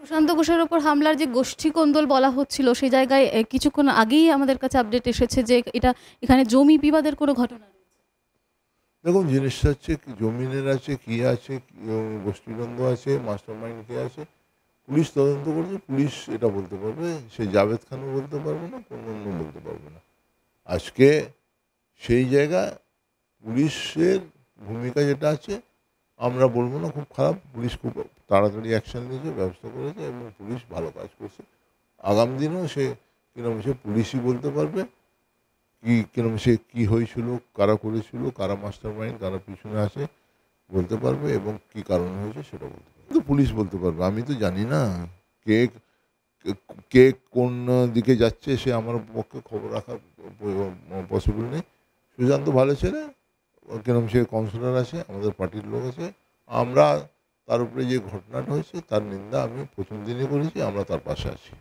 সুশান্ত ঘোষের ওপর হামলার যে গোষ্ঠী কোন্দল বলা হচ্ছিল সেই জায়গায় কিছুক্ষণ আগেই আমাদের কাছে আপডেট এসেছে যে এখানে জমি বিবাদের কোনো ঘটনা নেই। দেখুন, জিনিসটা হচ্ছে জমিনের আছে, কি আছে, গোষ্ঠীদ্বন্দ্ব আছে, মাস্টার মাইন্ড কে আছে, পুলিশ তদন্ত করছে, পুলিশ এটা বলতে পারবে। সে জাভেদ খানও বলতে পারবে না, কোনো অন্য বলতে পারবে না। আজকে সেই জায়গায় পুলিশের ভূমিকা যেটা আছে, আমরা বলবো না খুব খারাপ, পুলিশ খুব তাড়াতাড়ি অ্যাকশন নিয়েছে, ব্যবস্থা করেছে এবং পুলিশ ভালো কাজ করছে। আগামী দিনেও সে কিরম সে পুলিশই বলতে পারবে কিরম সে কী হয়েছিল, কারা করেছিল, কারা মাস্টার মাইন্ড, কারা পিছনে আছে বলতে পারবে এবং কি কারণে হয়েছে সেটা বলতে পারবে। কিন্তু পুলিশ বলতে পারবে, আমি তো জানি না কে কে কোন দিকে যাচ্ছে, সে আমার পক্ষে খবর রাখা পসিবল নেই। সুশান্ত ভালো ছেলে, কিরম সে কাউন্সিলর আছে, আমাদের পার্টির লোক আছে। আমরা তার উপরে যে ঘটনাটা হয়েছে তার নিন্দা আমি প্রথম দিনই করেছি, আমরা তার পাশে আছি।